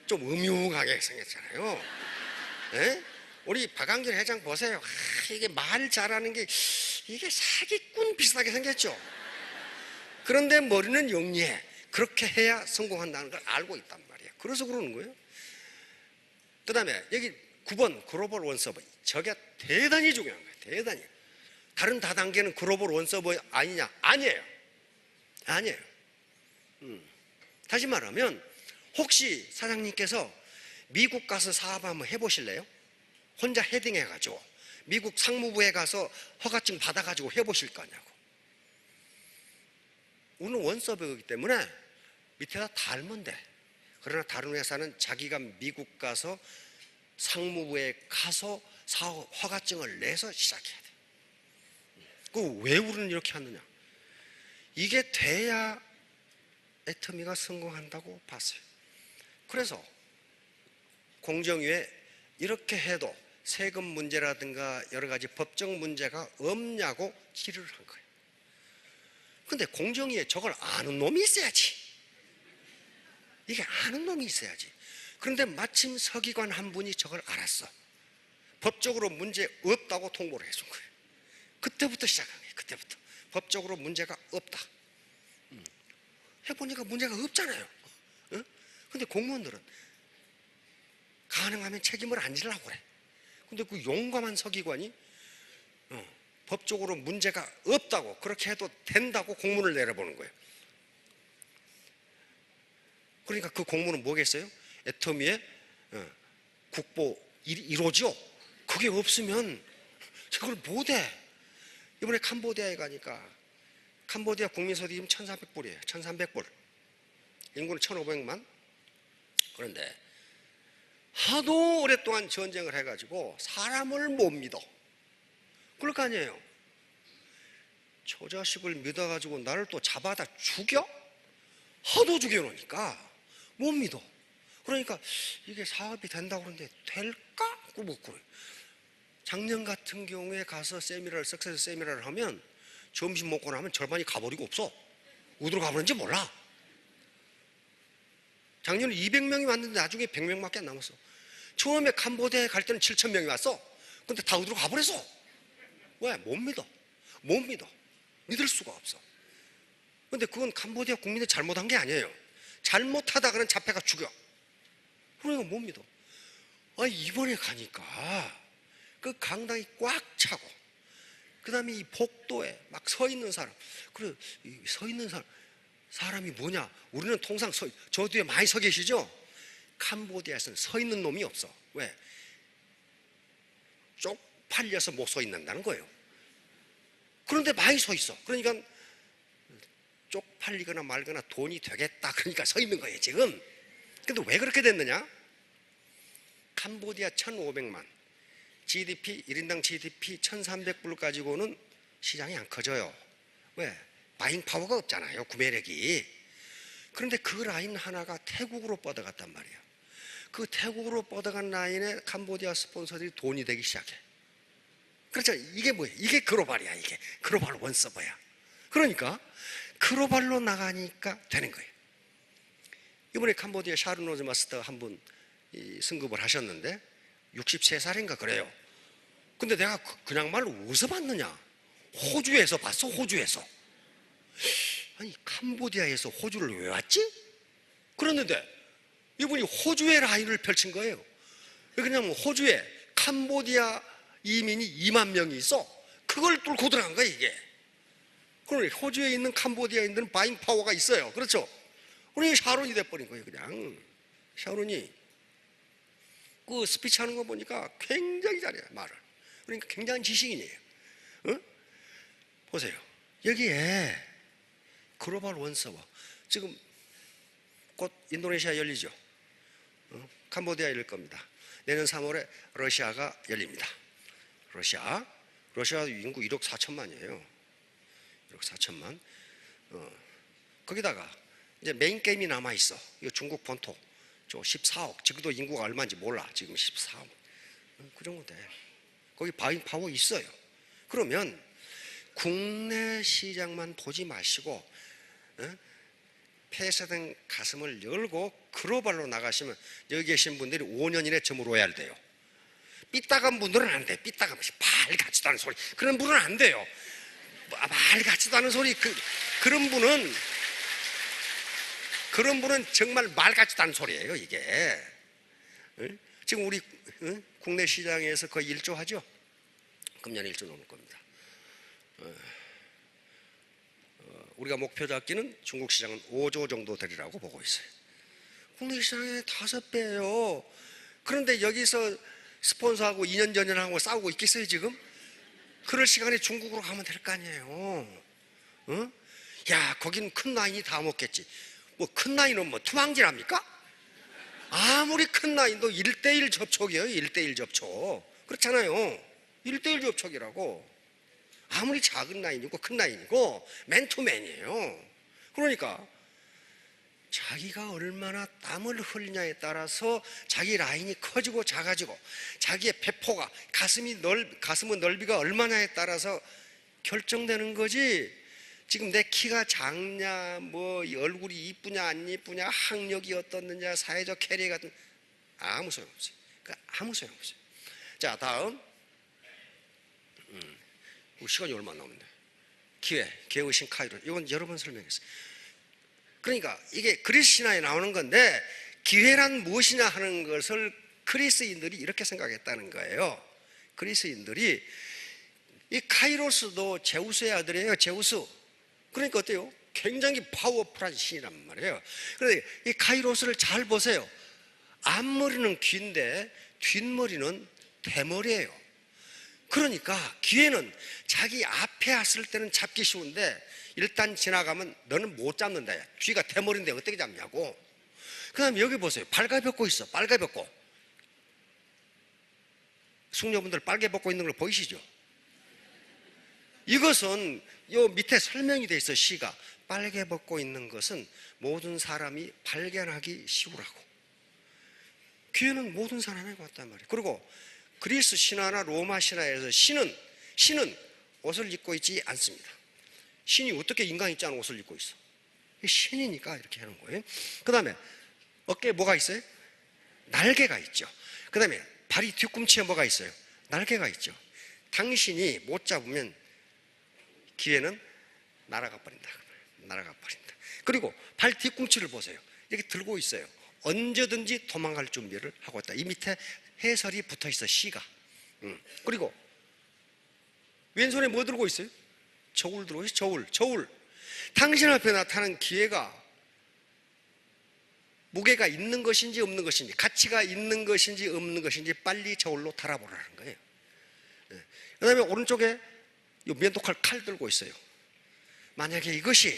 좀 음흉하게 생겼잖아요. 네? 우리 박한길 회장 보세요. 이게 말 잘하는 게 이게 사기꾼 비슷하게 생겼죠. 그런데 머리는 영리해. 그렇게 해야 성공한다는 걸 알고 있단 말이에요. 그래서 그러는 거예요. 그 다음에 여기 9번 글로벌 원서버, 저게 대단히 중요한 거예요. 대단히. 다른 다단계는 글로벌 원서버 아니냐? 아니에요. 아니에요. 다시 말하면 혹시 사장님께서 미국 가서 사업 한번 해보실래요? 혼자 헤딩해가지고 미국 상무부에 가서 허가증 받아가지고 해보실 거냐고. 우리는 원서버이기 때문에 밑에다 달면 돼. 그러나 다른 회사는 자기가 미국 가서 상무부에 가서 사업 허가증을 내서 시작해야 돼. 왜 우리는 이렇게 하느냐? 이게 돼야 애터미가 성공한다고 봤어요. 그래서 공정위에 이렇게 해도 세금 문제라든가 여러 가지 법적 문제가 없냐고 질의를 한 거예요. 근데 공정위에 저걸 아는 놈이 있어야지. 이게 아는 놈이 있어야지. 그런데 마침 서기관 한 분이 저걸 알았어. 법적으로 문제 없다고 통보를 해준 거예요. 그때부터 시작한 거예요. 그때부터 법적으로 문제가 없다. 해보니까 문제가 없잖아요. 근데 공무원들은 가능하면 책임을 안 지려고 그래. 근데 그 용감한 서기관이 법적으로 문제가 없다고, 그렇게 해도 된다고 공문을 내려보는 거예요. 그러니까 그 공문은 뭐겠어요? 애터미의 국보 1호죠. 그게 없으면 저걸 못해. 이번에 캄보디아에 가니까 캄보디아 국민소득이 1,400불이에요. 1,300불. 인구는 1,500만. 그런데 하도 오랫동안 전쟁을 해가지고 사람을 못 믿어. 그럴 거 아니에요. 저 자식을 믿어가지고 나를 또 잡아다 죽여? 하도 죽여놓으니까 못 믿어. 그러니까 이게 사업이 된다고 그러는데 될까? 뭐 그래. 작년 같은 경우에 가서 세미나를, 석세스 세미나를 하면 점심 먹고 나면 절반이 가버리고 없어. 어디로 가버렸는지 몰라. 작년에 200명이 왔는데 나중에 100명밖에 안 남았어. 처음에 캄보디아에 갈 때는 7,000명이 왔어. 근데 다 어디로 가버렸어. 왜? 못 믿어. 못 믿어. 믿을 수가 없어. 근데 그건 캄보디아 국민이 잘못한 게 아니에요. 잘못하다가는 잡혀가 죽여. 그러니까 못 믿어. 이번에 가니까 그 강당이 꽉 차고, 그 다음에 이 복도에 막 서 있는 사람. 그래, 서 있는 사람이 뭐냐? 우리는 통상 저 뒤에 많이 서 계시죠? 캄보디아에서는 서 있는 놈이 없어. 왜? 쪽팔려서 못 서 있는다는 거예요. 그런데 많이 서 있어. 그러니까 쪽팔리거나 말거나 돈이 되겠다. 그러니까 서 있는 거예요, 지금. 근데 왜 그렇게 됐느냐? 캄보디아 1,500만. GDP, 1인당 GDP 1,300불 가지고는 시장이 안 커져요. 왜? 바잉 파워가 없잖아요, 구매력이. 그런데 그 라인 하나가 태국으로 뻗어갔단 말이에요. 그 태국으로 뻗어간 라인에 캄보디아 스폰서들이 돈이 되기 시작해. 그렇죠? 이게 뭐예요? 이게 글로벌이야. 이게 글로벌 원서버야. 그러니까 글로벌로 나가니까 되는 거예요. 이번에 캄보디아 샤르노즈 마스터 한 분 승급을 하셨는데 63살인가 그래요. 근데 내가 그냥 말로 어디서 봤느냐? 호주에서 봤어. 호주에서. 아니 캄보디아에서 호주를 왜 왔지? 그랬는데 이분이 호주의 라인을 펼친 거예요. 왜 그러냐면 호주에 캄보디아 이민이 2만 명이 있어. 그걸 뚫고 들어간 거야 이게. 그러니 호주에 있는 캄보디아인들은 바잉 파워가 있어요. 그렇죠? 그러니 샤론이 돼버린 거예요. 그냥 샤론이 그 스피치 하는 거 보니까 굉장히 잘해요. 말을. 그러니까 굉장한 지식인이에요. 어? 보세요. 여기에 글로벌 원서버 지금 곧 인도네시아 열리죠. 캄보디아 열릴 겁니다. 내년 3월에 러시아가 열립니다. 러시아 인구 1억 4천만이에요. 1억 4천만. 거기다가 이제 메인 게임이 남아 있어. 이 중국 본토. 저 14억. 지금도 인구가 얼마인지 몰라. 지금 14억. 그 정도 돼. 거기 바잉 파워 있어요. 그러면 국내 시장만 보지 마시고 폐쇄된 가슴을 열고 글로벌로 나가시면 여기 계신 분들이 5년 이내 점으로 와야 돼요. 삐딱한 분들은 안 돼. 삐딱한 말 같지도 않은 소리. 그런 분은 안 돼요. 말 같지도 않은 소리. 그런 분은 정말 말 같지도 않은 소리예요. 이게 지금 우리 국내 시장에서 거의 1조 하죠. 금년에 1조 넘을 겁니다. 우리가 목표 잡기는 중국 시장은 5조 정도 되리라고 보고 있어요. 국내 시장의 5배예요. 그런데 여기서 스폰서하고 2년 전년하고 싸우고 있겠어요 지금? 그럴 시간에 중국으로 가면 될 거 아니에요. 야 거긴 큰 라인이 다 먹겠지. 뭐 큰 라인은 뭐 투망질합니까? 아무리 큰 라인도 1대1 접촉이에요. 1대1 접촉. 그렇잖아요. 1대1 접촉이라고. 아무리 작은 라인이고 큰 라인이고 맨투맨이에요. 그러니까 자기가 얼마나 땀을 흘리냐에 따라서 자기 라인이 커지고 작아지고 자기의 배포가 가슴의 넓이가 얼마냐에 따라서 결정되는 거지. 지금 내 키가 작냐 뭐 얼굴이 이쁘냐 안 이쁘냐 학력이 어떻느냐 사회적 캐리어가 아무 소용없어요. 아무 소용없어요. 자 다음 시간이 얼마 안 남았네. 기회의 신 카이로. 이건 여러 번 설명했어요. 그러니까 이게 그리스 신화에 나오는 건데 기회란 무엇이냐 하는 것을 그리스인들이 이렇게 생각했다는 거예요. 그리스인들이 이 카이로스도 제우스의 아들이에요. 제우스. 그러니까 어때요? 굉장히 파워풀한 신이란 말이에요. 그런데 이 카이로스를 잘 보세요. 앞머리는 긴데 뒷머리는 대머리예요. 그러니까 기회는 자기 앞에 왔을 때는 잡기 쉬운데 일단 지나가면 너는 못 잡는다. 뒤가 대머리인데 어떻게 잡냐고. 그 다음에 여기 보세요. 빨개 벗고 있어. 빨개 벗고. 숙녀분들 빨개 벗고 있는 걸 보이시죠? 이것은 요 밑에 설명이 돼 있어. 시가 빨개 벗고 있는 것은 모든 사람이 발견하기 쉬우라고. 기회는 모든 사람에게 왔단 말이에요. 그리고 그리스 신화나 로마 신화에서 신은 옷을 입고 있지 않습니다. 신이 어떻게 인간 있지 않은 옷을 입고 있어? 신이니까 이렇게 하는 거예요. 그 다음에 어깨에 뭐가 있어요? 날개가 있죠. 그 다음에 발이 뒤꿈치에 뭐가 있어요? 날개가 있죠. 당신이 못 잡으면 기회는 날아가 버린다. 날아가 버린다. 그리고 발 뒤꿈치를 보세요. 이렇게 들고 있어요. 언제든지 도망갈 준비를 하고 있다. 이 밑에 해설이 붙어 있어. 시가. 그리고 왼손에 뭐 들고 있어요? 저울 들고 있어요. 저울. 당신 앞에 나타나는 기회가 무게가 있는 것인지 없는 것인지, 가치가 있는 것인지 없는 것인지 빨리 저울로 달아보라는 거예요. 그 다음에 오른쪽에 이 면도칼 칼 들고 있어요. 만약에 이것이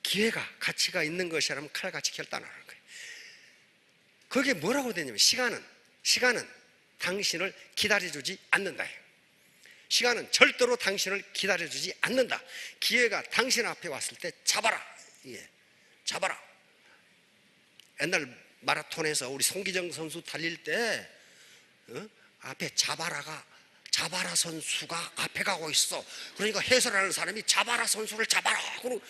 기회가 가치가 있는 것이라면 칼같이 결단하는 거예요. 그게 뭐라고 되냐면 시간은 당신을 기다려주지 않는다. 시간은 절대로 당신을 기다려주지 않는다. 기회가 당신 앞에 왔을 때 잡아라. 예, 잡아라. 옛날 마라톤에서 우리 송기정 선수 달릴 때 앞에 자바라 선수가 앞에 가고 있어. 그러니까 해설하는 사람이 자바라 선수를 잡아라. 그리고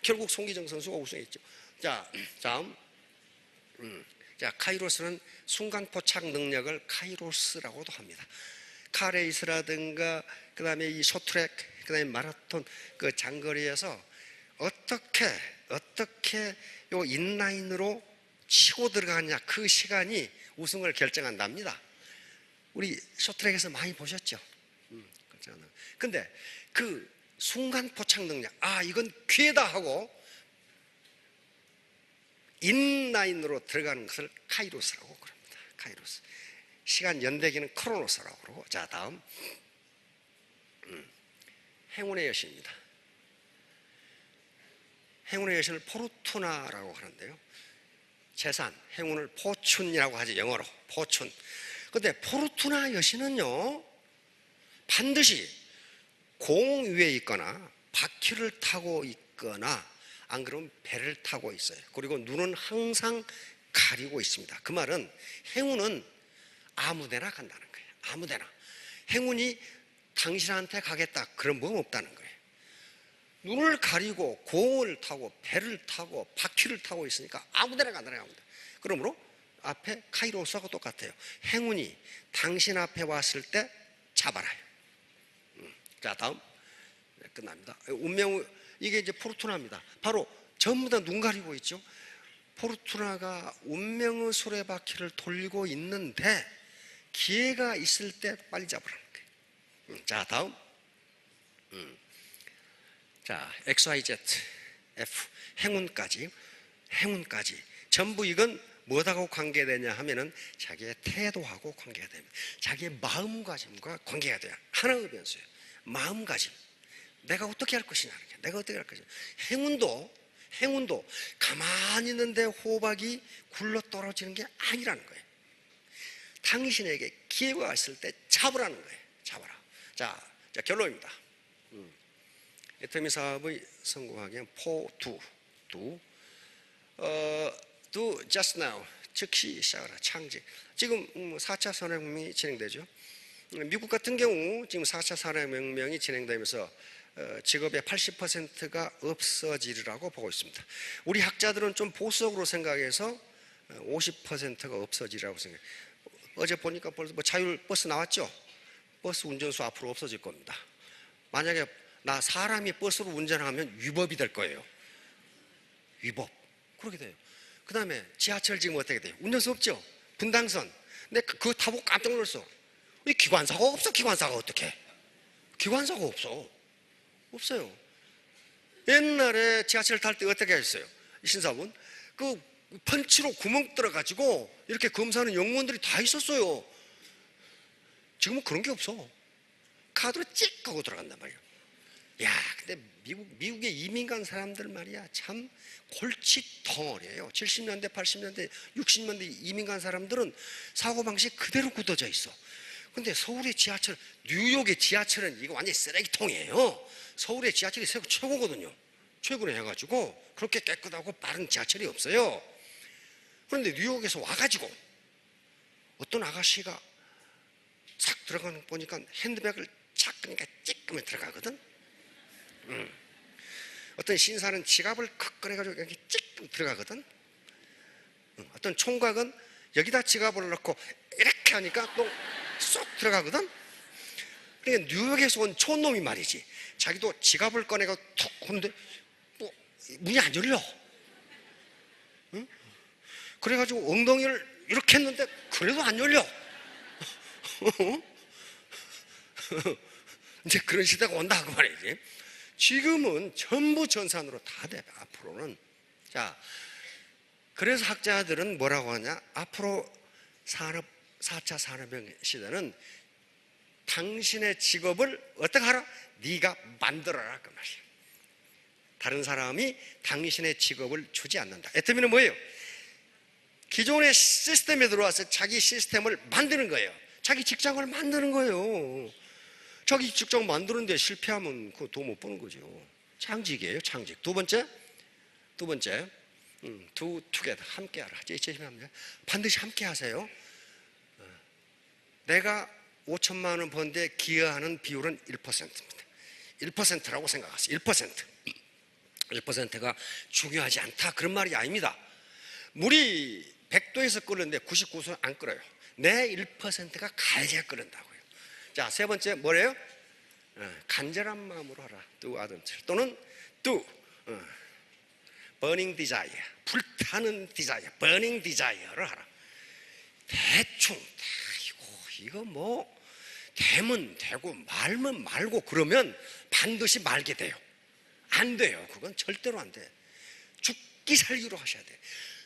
결국 송기정 선수가 우승했죠. 자, 다음. 자, 카이로스는 순간 포착 능력을 카이로스라고도 합니다. 카레이스라든가 그다음에 이 쇼트트랙, 그다음에 마라톤 그 장거리에서 어떻게 요 인라인으로 치고 들어가냐, 그 시간이 우승을 결정한답니다. 우리 쇼트트랙에서 많이 보셨죠? 근데 그 순간 포착 능력, 이건 기회다 하고 인라인으로 들어가는 것을 카이로스라고 그럽니다. 카이로스. 시간 연대기는 크로노스라고 그러고. 자, 다음 행운의 여신입니다. 행운의 여신을 포르투나라고 하는데요, 재산, 행운을 포춘이라고 하죠. 영어로 포춘. 근데 포르투나 여신은요, 반드시 공 위에 있거나 바퀴를 타고 있거나 안 그러면 배를 타고 있어요. 그리고 눈은 항상 가리고 있습니다. 그 말은 행운은 아무데나 간다는 거예요. 아무데나. 행운이 당신한테 가겠다, 그런 법 없다는 거예요. 눈을 가리고 공을 타고 배를 타고 바퀴를 타고 있으니까 아무데나 간다는 겁니다. 그러므로 앞에 카이로스하고 똑같아요. 행운이 당신 앞에 왔을 때 잡아라요. 자, 다음. 네, 끝납니다. 운명, 이게 이제 포르투나입니다. 바로 전부 다 눈 가리고 있죠. 포르투나가 운명의 수레바퀴를 돌리고 있는데 기회가 있을 때 빨리 잡으라는 거예요. 자, 다음. 자, XYZ, F, 행운까지 전부 이건 뭐하고 관계되냐 하면은 자기의 태도하고 관계가 됩니다. 자기의 마음가짐과 관계가 돼요. 하나의 변수예요. 마음가짐. 내가 어떻게 할 것이냐, 내가 어떻게 할 것이냐. 행운도 가만히 있는데 호박이 굴러 떨어지는 게 아니라는 거예요. 당신에게 기회가 왔을 때 잡으라는 거예요. 잡아라. 자, 결론입니다. 애터미 사업의 성공하기 위한 do just now, 즉시 시작하라. 창직. 지금 4차 산업혁명이 진행되죠. 미국 같은 경우 지금 4차 산업혁명이 진행되면서 직업의 80%가 없어지리라고 보고 있습니다. 우리 학자들은 좀 보수적으로 생각해서 50%가 없어지리라고 생각해요. 어제 보니까 벌써 자율 버스 나왔죠? 버스 운전수 앞으로 없어질 겁니다. 만약에 사람이 버스로 운전하면 위법이 될 거예요. 위법. 그렇게 돼요. 그 다음에 지하철 지금 어떻게 돼요? 운전수 없죠? 분당선. 근데 그거 타보고 깜짝 놀랐어. 왜 기관사가 없어? 기관사가 어떻게? 기관사가 없어요. 옛날에 지하철 탈 때 어떻게 했어요? 신사분, 그 펀치로 구멍 뚫어가지고 이렇게 검사하는 영무원들이 다 있었어요. 지금은 그런 게 없어. 카드로 찍 하고 들어간단 말이에요. 야, 근데 미국에 이민 간 사람들 말이야, 참 골치 덩어리예요. 70년대, 80년대, 60년대 이민 간 사람들은 사고방식 그대로 굳어져 있어. 근데 서울의 지하철, 뉴욕의 지하철은 이거 완전히 쓰레기통이에요. 서울의 지하철이 최고거든요. 최근에 해가지고 그렇게 깨끗하고 빠른 지하철이 없어요. 그런데 뉴욕에서 와가지고 어떤 아가씨가 싹 들어가는 거 보니까 핸드백을 착 그러니까 찌끄면 들어가거든. 어떤 신사는 지갑을 컥 꺼내가지고 여기 찌끔 들어가거든. 어떤 총각은 여기다 지갑을 넣고 이렇게 하니까 또 쏙 들어가거든. 그러니까 뉴욕에서 온 촌놈이 말이지, 자기도 지갑을 꺼내고 툭 하는데 뭐 문이 안 열려. 응? 그래가지고 엉덩이를 이렇게 했는데 그래도 안 열려. 이제 그런 시대가 온다 그 말이지. 지금은 전부 전산으로 다 돼, 앞으로는. 자, 그래서 학자들은 뭐라고 하냐, 앞으로 4차 산업혁명 시대는 당신의 직업을 어떻게 하라? 네가 만들어라 그 말이야. 다른 사람이 당신의 직업을 주지 않는다. 애터미는 뭐예요? 기존의 시스템에 들어와서 자기 시스템을 만드는 거예요. 자기 직장을 만드는 거예요. 자기 직장 만드는데 실패하면 그거 돈 못 버는 거죠. 창직이에요, 창직. 두 번째, 투게더, 함께 하라. 반드시 함께 하세요. 내가 5천만 원 번데 기여하는 비율은 1%입니다. 1%라고 생각하세요. 1%가 중요하지 않다, 그런 말이 아닙니다. 물이 100도에서 끓는데 99도는 안 끓어요. 내 1%가 갈지가 끓는다고요. 자, 세 번째 뭐래요? 간절한 마음으로 하라. Do ardently. 또는 do burning desire. 불타는 desire, burning desire를 하라. 대충 이거 뭐 되면 되고 말면 말고 그러면 반드시 말게 돼요. 안 돼요. 그건 절대로 안 돼. 죽기 살기로 하셔야 돼.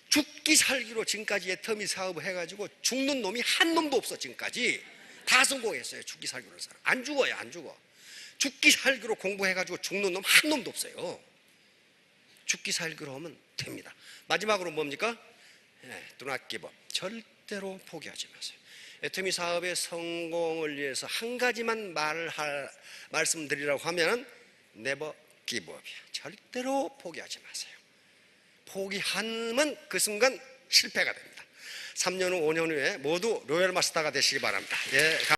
죽기 살기로 지금까지 애터미 사업을 해가지고 죽는 놈이 한 놈도 없어. 지금까지 다 성공했어요. 죽기 살기로 사람 안 죽어요. 안 죽어. 죽기 살기로 공부해가지고 죽는 놈 한 놈도 없어요. 죽기 살기로 하면 됩니다. 마지막으로 뭡니까? Do not give up. 절대로 포기하지 마세요. 애터미 사업의 성공을 위해서 한 가지만 말씀드리라고 하면 never give up이야. 절대로 포기하지 마세요. 포기하면 그 순간 실패가 됩니다. 3년 후, 5년 후에 모두 로열 마스터가 되시기 바랍니다. 예.